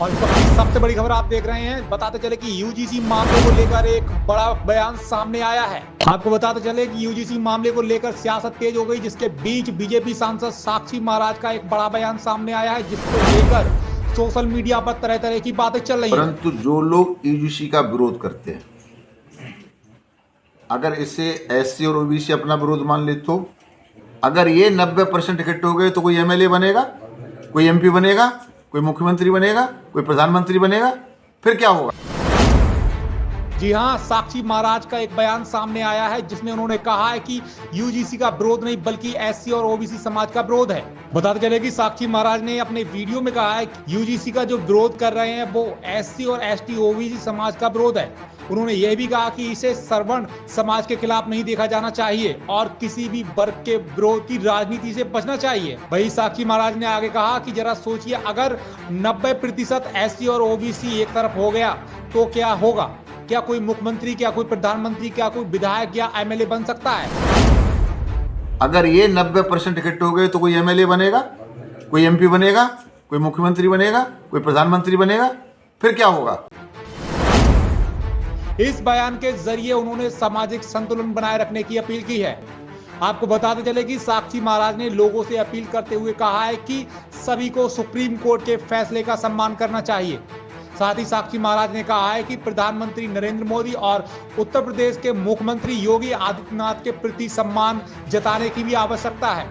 और इस वक्त की सबसे बड़ी खबर आप देख रहे हैं। बताते चले कि यूजीसी मामले को लेकर एक बड़ा बयान सामने आया है। आपको बताते चले कि यूजीसी मामले को लेकर सियासत तेज हो गई, जिसके बीच बीजेपी सांसद साक्षी महाराज का एक बड़ा बयान सामने आया है, जिसको लेकर सोशल मीडिया पर तरह तरह की बातें चल रही हैं। परंतु जो लोग यूजीसी का विरोध करते हैं, अगर इसे एससी और ओबीसी अपना विरोध मान ले तो अगर ये 90% इकट्ठे हो गए तो कोई एमएलए बनेगा, कोई एमपी बनेगा, कोई मुख्यमंत्री बनेगा, कोई प्रधानमंत्री बनेगा, फिर क्या होगा? जी हां, साक्षी महाराज का एक बयान सामने आया है, जिसमें उन्होंने कहा है कि यूजीसी का विरोध नहीं बल्कि एससी और ओबीसी समाज का विरोध है। बताते चले कि साक्षी महाराज ने अपने वीडियो में कहा है कि यूजीसी का जो विरोध कर रहे हैं वो एससी और एसटी ओबीसी समाज का विरोध है। उन्होंने यह भी कहा कि इसे सवर्ण समाज के खिलाफ नहीं देखा जाना चाहिए और किसी भी वर्ग के विरोध की राजनीति से बचना चाहिए। वही साक्षी महाराज ने आगे कहा कि जरा सोचिए, अगर 90% एससी और ओबीसी एक तरफ हो गया तो क्या होगा? क्या कोई मुख्यमंत्री, क्या कोई प्रधानमंत्री, क्या कोई विधायक या एमएलए बन सकता है? अगर ये 90% इकट्ठे हो गए तो कोई एमएलए बनेगा, कोई एमपी बनेगा, कोई मुख्यमंत्री बनेगा, कोई प्रधानमंत्री बनेगा, फिर क्या होगा? इस बयान के जरिए उन्होंने सामाजिक संतुलन बनाए रखने की अपील की है। आपको बताते चले कि साक्षी महाराज ने लोगों से अपील करते हुए कहा है कि सभी को सुप्रीम कोर्ट के फैसले का सम्मान करना चाहिए। साथ ही साक्षी महाराज ने कहा है कि प्रधानमंत्री नरेंद्र मोदी और उत्तर प्रदेश के मुख्यमंत्री योगी आदित्यनाथ के प्रति सम्मान जताने की भी आवश्यकता है।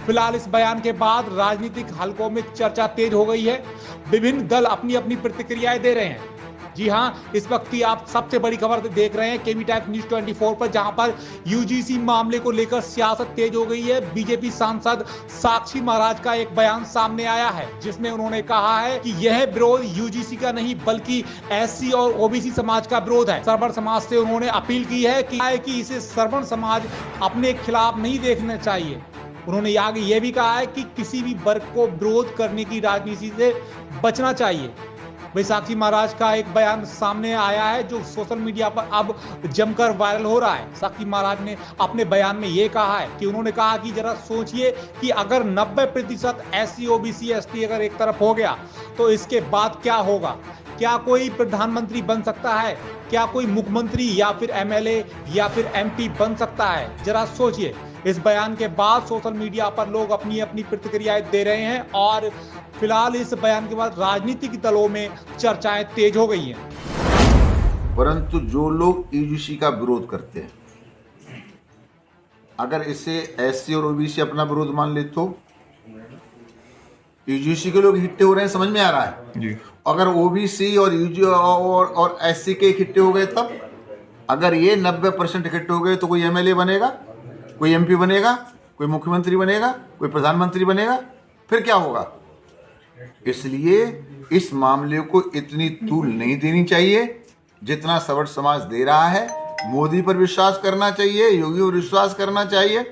फिलहाल इस बयान के बाद राजनीतिक हलकों में चर्चा तेज हो गई है। विभिन्न दल अपनी अपनी प्रतिक्रियाएं दे रहे हैं। जी हां, इस वक्त की आप सबसे बड़ी खबर देख रहे हैं केवी टाइम्स न्यूज 24 पर, जहां पर यूजीसी मामले को लेकर सियासत तेज हो गई है। बीजेपी सांसद साक्षी महाराज का एक बयान सामने आया है, जिसमें उन्होंने कहा है कि यह विरोध यूजीसी का नहीं बल्कि एससी और ओबीसी समाज का विरोध है। सवर्ण समाज से उन्होंने अपील की है कि इसे सवर्ण समाज अपने खिलाफ नहीं देखना चाहिए। उन्होंने आगे यह भी कहा है कि किसी भी वर्ग को विरोध करने की राजनीति से बचना चाहिए। वही साक्षी महाराज का एक बयान सामने आया है जो सोशल मीडिया पर अब जमकर वायरल हो रहा है। साक्षी महाराज ने अपने बयान में ये कहा है कि उन्होंने कहा कि जरा सोचिए कि अगर 90% एससी ओबीसी एसटी अगर एक तरफ हो गया तो इसके बाद क्या होगा? क्या कोई प्रधानमंत्री बन सकता है? क्या कोई मुख्यमंत्री या फिर एमएलए या फिर एमपी बन सकता है? जरा सोचिए। इस बयान के बाद सोशल मीडिया पर लोग अपनी अपनी प्रतिक्रियाएं दे रहे हैं और फिलहाल इस बयान के बाद राजनीतिक दलों में चर्चाएं तेज हो गई हैं। परंतु जो लोग यूजीसी का विरोध करते हैं, अगर इसे एससी और ओबीसी अपना विरोध मान ले तो यूजीसी के लोग इकट्ठे हो रहे हैं, समझ में आ रहा है जी। अगर ओबीसी और यूजी और एससी के इकट्ठे हो गए तब अगर ये 90% इकट्ठे हो गए तो कोई एमएलए बनेगा, कोई एमपी बनेगा, कोई मुख्यमंत्री बनेगा, कोई प्रधानमंत्री बनेगा, फिर क्या होगा? इसलिए इस मामले को इतनी तूल नहीं देनी चाहिए जितना सवर्ण समाज दे रहा है। मोदी पर विश्वास करना चाहिए, योगी पर विश्वास करना चाहिए।